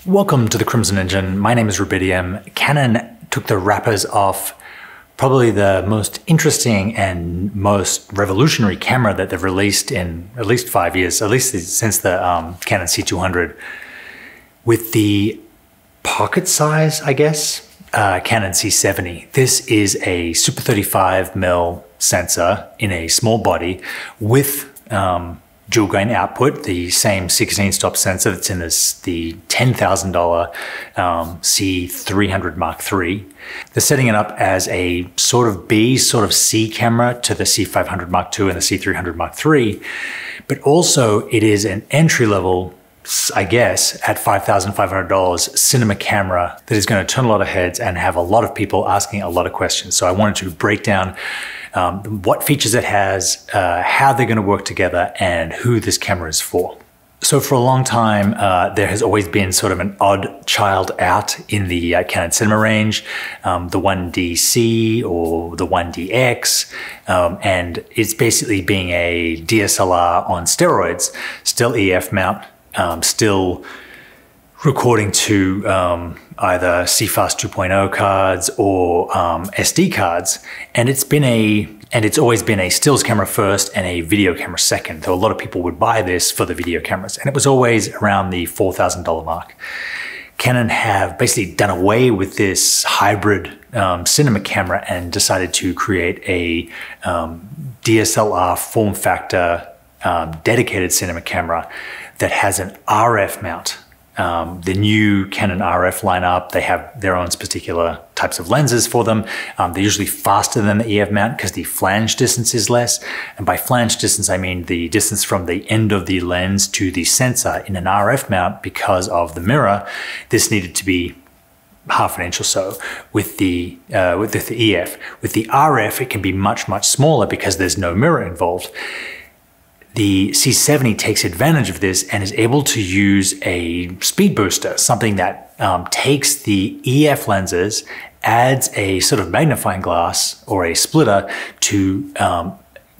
Welcome to the Crimson Engine. My name is 𝙎𝙬𝙉. Canon took the wrappers off probably the most interesting and most revolutionary camera that they've released in at least 5 years, at least since the Canon C200, with the pocket size, I guess, Canon C70. This is a Super 35mm sensor in a small body with dual gain output, the same 16-stop sensor that's in the $10,000 C300 Mark III. They're setting it up as a sort of B, sort of C camera to the C500 Mark II and the C300 Mark III, but also it is an entry-level, I guess, at $5,500 cinema camera that is going to turn a lot of heads and have a lot of people asking a lot of questions. So I wanted to break down what features it has, how they're going to work together, and who this camera is for. So for a long time, there has always been sort of an odd child out in the Canon cinema range, the 1DC or the 1DX, and it's basically being a DSLR on steroids, still EF mount, still recording to either CFast 2.0 cards or SD cards, and it's always been a stills camera first and a video camera second. Though a lot of people would buy this for the video cameras, and it was always around the $4,000 mark. Canon have basically done away with this hybrid cinema camera and decided to create a DSLR form factor dedicated cinema camera that has an RF mount. The new Canon RF lineup, they have their own particular types of lenses for them. They're usually faster than the EF mount because the flange distance is less. And by flange distance, I mean the distance from the end of the lens to the sensor. In an RF mount, because of the mirror, this needed to be half an inch or so. With the EF. With the RF, it can be much, much smaller because there's no mirror involved. The C70 takes advantage of this and is able to use a speed booster, something that takes the EF lenses, adds a sort of magnifying glass or a splitter to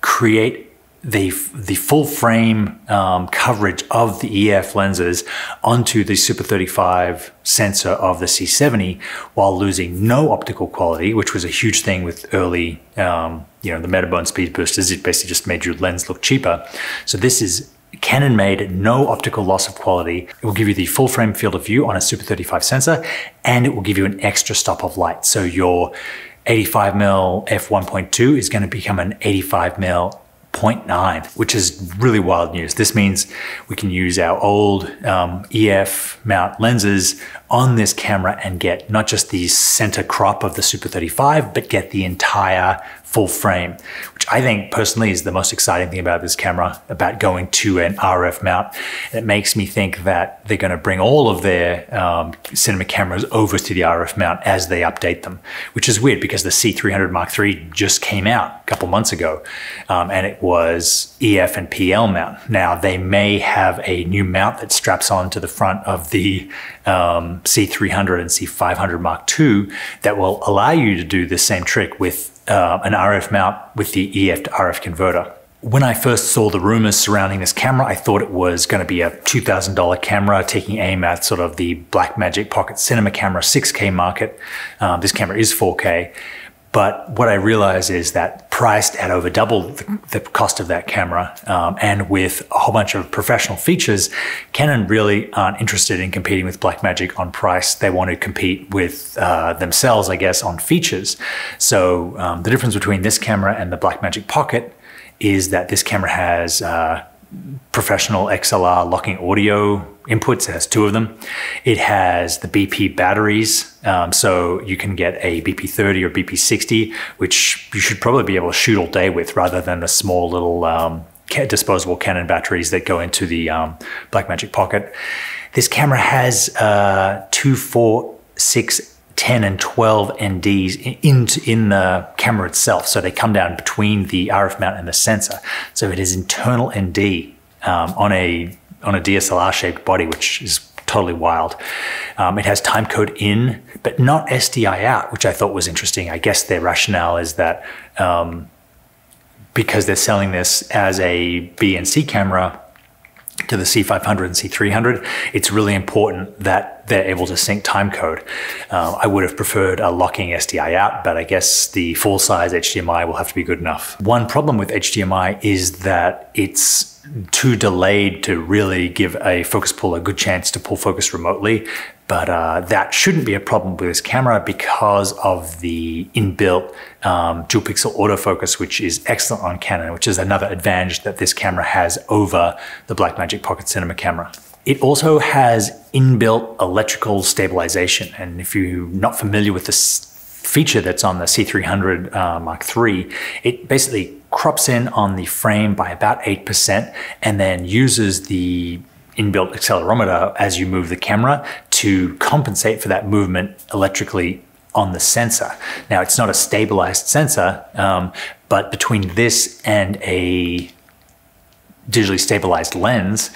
create the full frame coverage of the EF lenses onto the Super 35 sensor of the C70 while losing no optical quality, which was a huge thing with early, the Metabone speed boosters. It basically just made your lens look cheaper. So this is Canon made, no optical loss of quality. It will give you the full frame field of view on a Super 35 sensor, and it will give you an extra stop of light. So your 85mm f1.2 is going to become an 85mm 0.9, which is really wild news. This means we can use our old EF mount lenses on this camera and get not just the center crop of the Super 35, but get the entire full frame, which I think personally is the most exciting thing about this camera, about going to an RF mount. And it makes me think that they're going to bring all of their cinema cameras over to the RF mount as they update them, which is weird because the C300 Mark III just came out a couple months ago, and it was EF and PL mount. Now they may have a new mount that straps on to the front of the C300 and C500 Mark II that will allow you to do the same trick with an RF mount with the EF to RF converter. When I first saw the rumors surrounding this camera, I thought it was going to be a $2,000 camera taking aim at sort of the Blackmagic Pocket Cinema camera 6K market. This camera is 4K. But what I realized is that priced at over double the cost of that camera, and with a whole bunch of professional features, Canon really aren't interested in competing with Blackmagic on price. They want to compete with themselves, I guess, on features. So the difference between this camera and the Blackmagic Pocket is that this camera has professional XLR locking audio inputs. It has 2 of them. It has the BP batteries, so you can get a BP30 or BP60, which you should probably be able to shoot all day with rather than the small little disposable Canon batteries that go into the Blackmagic Pocket. This camera has 2, 4, 6, 10 and 12 NDs in the camera itself. So they come down between the RF mount and the sensor. So it is internal ND on a DSLR shaped body, which is totally wild. It has timecode in, but not SDI out, which I thought was interesting. I guess their rationale is that because they're selling this as a B and C camera, to the C500 and C300, it's really important that they're able to sync timecode. I would have preferred a locking SDI out, but I guess the full-size HDMI will have to be good enough. One problem with HDMI is that it's too delayed to really give a focus pull a good chance to pull focus remotely, but that shouldn't be a problem with this camera because of the inbuilt dual pixel autofocus, which is excellent on Canon, which is another advantage that this camera has over the Blackmagic Pocket Cinema camera. It also has inbuilt electrical stabilization, and if you're not familiar with this feature that's on the C300 Mark III, it basically crops in on the frame by about 8% and then uses the inbuilt accelerometer as you move the camera to compensate for that movement electrically on the sensor. Now, it's not a stabilized sensor, but between this and a digitally stabilized lens,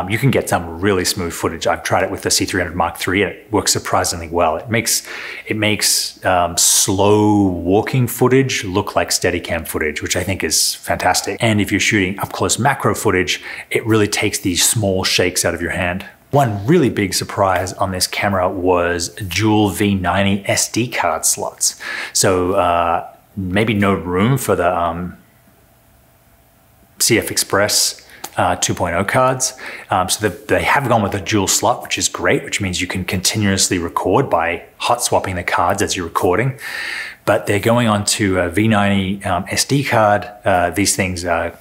you can get some really smooth footage. I've tried it with the C300 Mark III and it works surprisingly well. It makes slow walking footage look like Steadicam footage, which I think is fantastic. And if you're shooting up close macro footage, it really takes these small shakes out of your hand. One really big surprise on this camera was dual V90 SD card slots. So maybe no room for the CF Express 2.0 cards. So they have gone with a dual slot, which is great, which means you can continuously record by hot swapping the cards as you're recording. But they're going on to a V90 SD card. These things are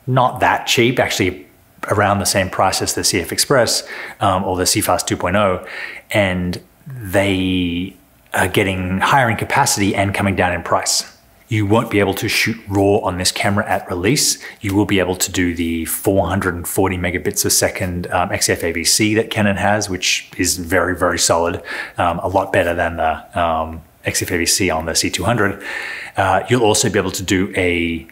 not that cheap, actually around the same price as the CF Express or the CFast 2.0. And they are getting higher in capacity and coming down in price. You won't be able to shoot RAW on this camera at release. You will be able to do the 440 megabits a second XF-ABC that Canon has, which is very, very solid, a lot better than the XF-ABC on the C200. You'll also be able to do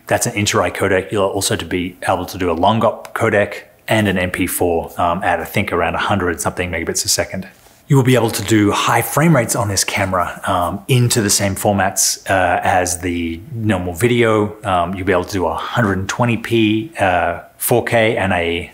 that's an inter-eye codec. You'll also be able to do a long-op codec and an MP4 at I think around 100 something megabits a second. You will be able to do high frame rates on this camera into the same formats as the normal video. You'll be able to do 120p 4K and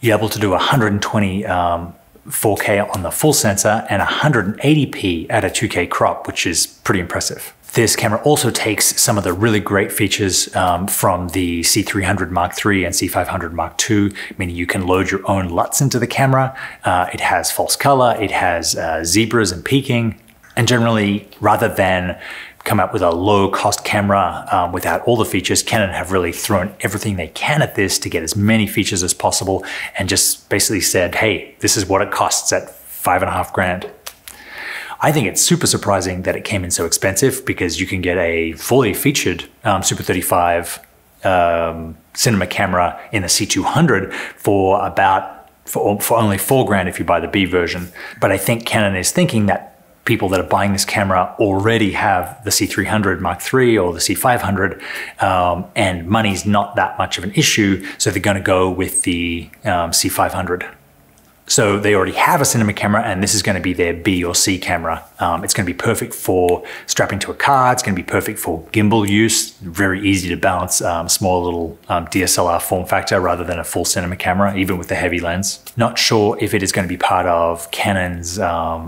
you're able to do 120 4K on the full sensor and 180p at a 2K crop, which is pretty impressive. This camera also takes some of the really great features from the C300 Mark III and C500 Mark II, meaning you can load your own LUTs into the camera. It has false color, it has zebras and peaking, and generally, rather than come up with a low-cost camera without all the features, Canon have really thrown everything they can at this to get as many features as possible and just basically said, hey, this is what it costs at $5.5 grand. I think it's super surprising that it came in so expensive because you can get a fully featured Super 35 cinema camera in the C200 for only $4 grand if you buy the B version. But I think Canon is thinking that people that are buying this camera already have the C300 Mark III or the C500 and money's not that much of an issue, so they're going to go with the C500. So they already have a cinema camera and this is going to be their B or C camera. It's going to be perfect for strapping to a car. It's going to be perfect for gimbal use. Very easy to balance small little DSLR form factor rather than a full cinema camera, even with the heavy lens. Not sure if it is going to be part of Canon's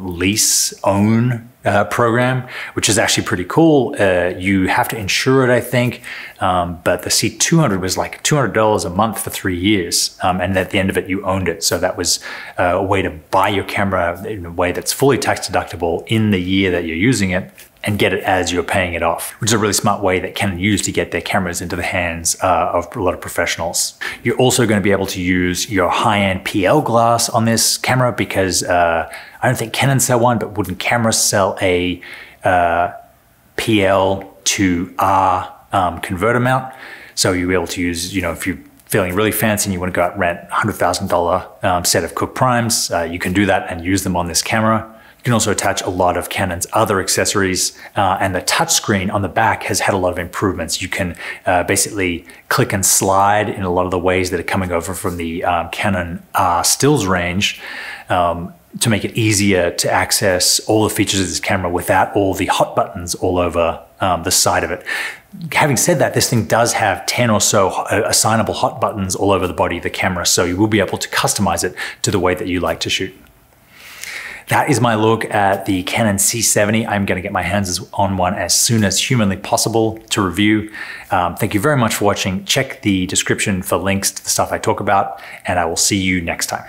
lease own program, which is actually pretty cool. You have to insure it, I think, but the C200 was like $200 a month for 3 years, and at the end of it, you owned it. So that was a way to buy your camera in a way that's fully tax deductible in the year that you're using it and get it as you're paying it off, which is a really smart way that Canon used to get their cameras into the hands of a lot of professionals. You're also going to be able to use your high-end PL glass on this camera because I don't think Canon sell one, but wouldn't cameras sell a PL to R converter mount? So you'll be able to use, if you're feeling really fancy and you want to go out and rent $100,000 set of Cooke Primes, you can do that and use them on this camera. You can also attach a lot of Canon's other accessories, and the touchscreen on the back has had a lot of improvements. You can basically click and slide in a lot of the ways that are coming over from the Canon stills range to make it easier to access all the features of this camera without all the hot buttons all over the side of it. having said that, this thing does have 10 or so assignable hot buttons all over the body of the camera, so you will be able to customize it to the way that you like to shoot. That is my look at the Canon C70. I'm going to get my hands on one as soon as humanly possible to review. Thank you very much for watching. Check the description for links to the stuff I talk about, and I will see you next time.